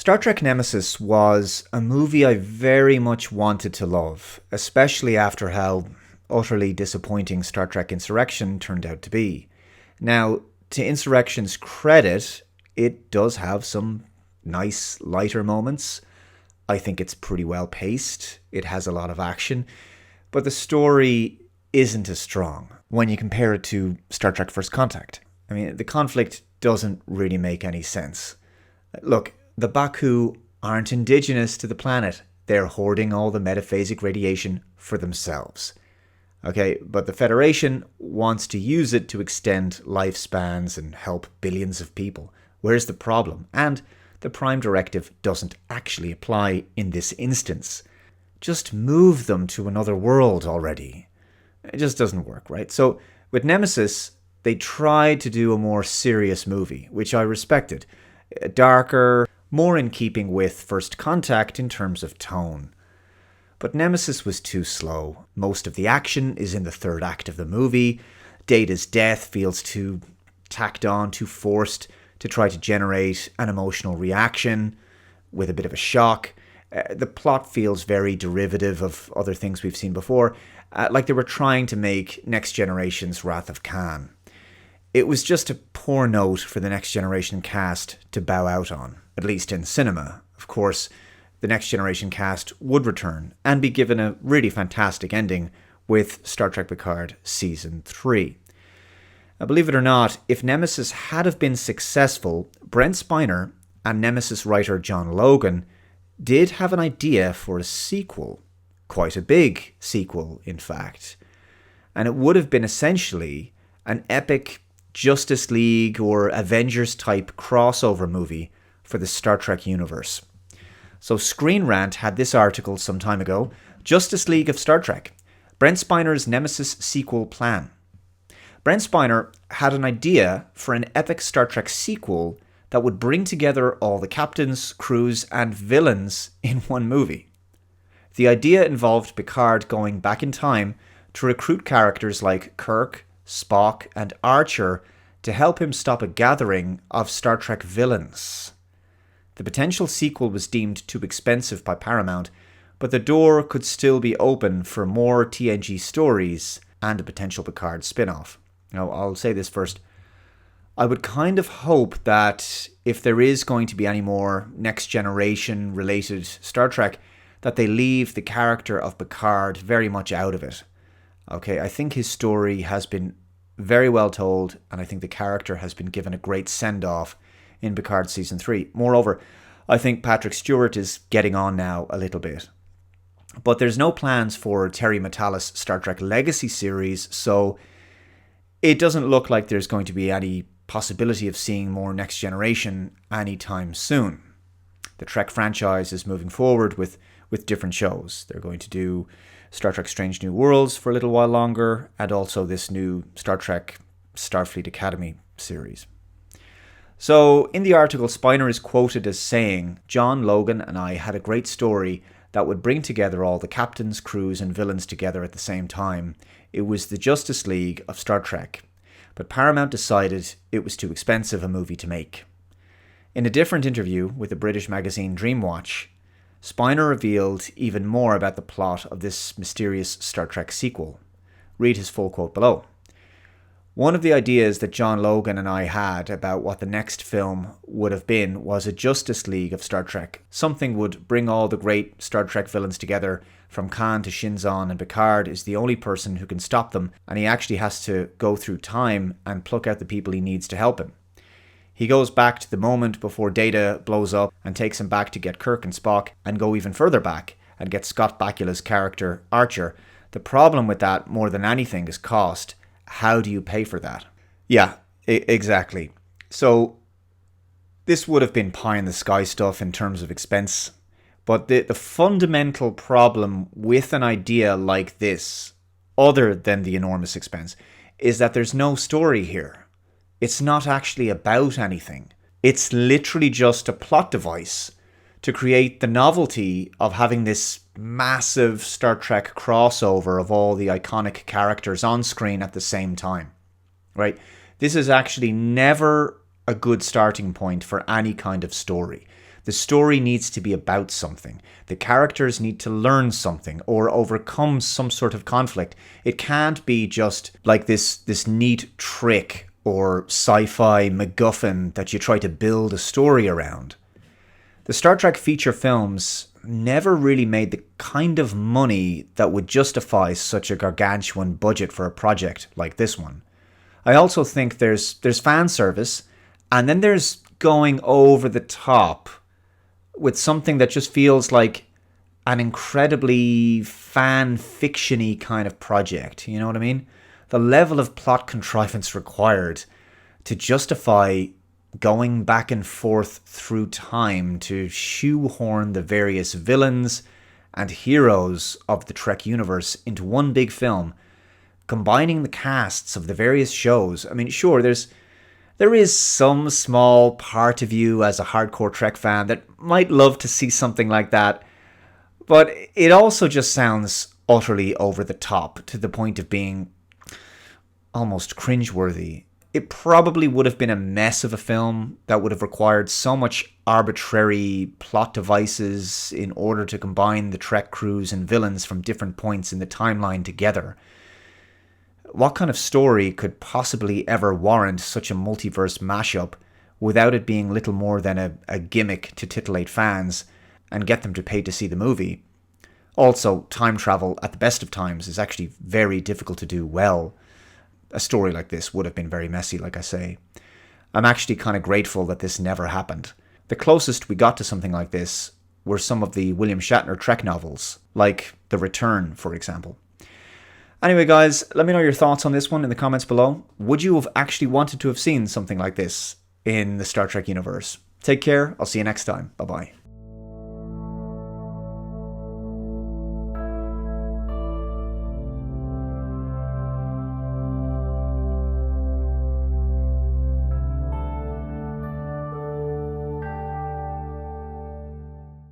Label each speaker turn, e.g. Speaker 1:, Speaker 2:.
Speaker 1: Star Trek Nemesis was a movie I very much wanted to love, especially after how utterly disappointing Star Trek Insurrection turned out to be. Now, to Insurrection's credit, it does have some nice, lighter moments. I think it's pretty well paced. It has a lot of action. But the story isn't as strong when you compare it to Star Trek First Contact. I mean, the conflict doesn't really make any sense. Look, the Baku aren't indigenous to the planet. They're hoarding all the metaphasic radiation for themselves. Okay, but the Federation wants to use it to extend lifespans and help billions of people. Where's the problem? And the Prime Directive doesn't actually apply in this instance. Just move them to another world already. It just doesn't work, right? So with Nemesis, they tried to do a more serious movie, which I respected. Darker, more in keeping with First Contact in terms of tone. But Nemesis was too slow. Most of the action is in the third act of the movie. Data's death feels too tacked on, too forced to try to generate an emotional reaction with a bit of a shock. The plot feels very derivative of other things we've seen before, like they were trying to make Next Generation's Wrath of Khan. It was just a poor note for the Next Generation cast to bow out on, at least in cinema. Of course, the Next Generation cast would return and be given a really fantastic ending with Star Trek Picard Season 3. Now, believe it or not, if Nemesis had have been successful, Brent Spiner and Nemesis writer John Logan did have an idea for a sequel. Quite a big sequel, in fact. And it would have been essentially an epic Justice League or Avengers type crossover movie for the Star Trek universe. So Screen Rant had this article some time ago, Justice League of Star Trek, Brent Spiner's Nemesis sequel plan. Brent Spiner had an idea for an epic Star Trek sequel that would bring together all the captains, crews, and villains in one movie. The idea involved Picard going back in time to recruit characters like Kirk, Spock, and Archer to help him stop a gathering of Star Trek villains. The potential sequel was deemed too expensive by Paramount, but the door could still be open for more TNG stories and a potential Picard spin-off. Now, I'll say this first. I would kind of hope that if there is going to be any more Next Generation related Star Trek, that they leave the character of Picard very much out of it. Okay, I think his story has been very well told, and I think the character has been given a great send-off in Picard Season 3. Moreover, I think Patrick Stewart is getting on now a little bit. But there's no plans for Terry Matalas' Star Trek Legacy series, so it doesn't look like there's going to be any possibility of seeing more Next Generation anytime soon. The Trek franchise is moving forward with different shows. They're going to do Star Trek Strange New Worlds for a little while longer, and also this new Star Trek Starfleet Academy series. So, in the article, Spiner is quoted as saying, "John, Logan, and I had a great story that would bring together all the captains, crews, and villains together at the same time. It was the Justice League of Star Trek. But Paramount decided it was too expensive a movie to make." In a different interview with the British magazine Dreamwatch, Spiner revealed even more about the plot of this mysterious Star Trek sequel. Read his full quote below. "One of the ideas that John Logan and I had about what the next film would have been was a Justice League of Star Trek. Something would bring all the great Star Trek villains together, from Khan to Shinzon, and Picard is the only person who can stop them, and he actually has to go through time and pluck out the people he needs to help him. He goes back to the moment before Data blows up and takes him back to get Kirk and Spock, and go even further back and get Scott Bakula's character Archer. The problem with that, more than anything, is cost. How do you pay for that?" Yeah, exactly. So this would have been pie in the sky stuff in terms of expense. But the fundamental problem with an idea like this, other than the enormous expense, is that there's no story here. It's not actually about anything. It's literally just a plot device to create the novelty of having this massive Star Trek crossover of all the iconic characters on screen at the same time, right? This is actually never a good starting point for any kind of story. The story needs to be about something. The characters need to learn something or overcome some sort of conflict. It can't be just like this neat trick or sci-fi MacGuffin that you try to build a story around. The Star Trek feature films never really made the kind of money that would justify such a gargantuan budget for a project like this one. I also think there's fan service, and then there's going over the top with something that just feels like an incredibly fan fiction-y kind of project. You know what I mean? The level of plot contrivance required to justify going back and forth through time to shoehorn the various villains and heroes of the Trek universe into one big film, combining the casts of the various shows. I mean, sure, there is some small part of you as a hardcore Trek fan that might love to see something like that, but it also just sounds utterly over the top to the point of being almost cringeworthy. It probably would have been a mess of a film that would have required so much arbitrary plot devices in order to combine the Trek crews and villains from different points in the timeline together. What kind of story could possibly ever warrant such a multiverse mashup without it being little more than a gimmick to titillate fans and get them to pay to see the movie? Also, time travel at the best of times is actually very difficult to do well. A story like this would have been very messy, like I say. I'm actually kind of grateful that this never happened. The closest we got to something like this were some of the William Shatner Trek novels, like The Return, for example. Anyway, guys, let me know your thoughts on this one in the comments below. Would you have actually wanted to have seen something like this in the Star Trek universe? Take care. I'll see you next time. Bye-bye.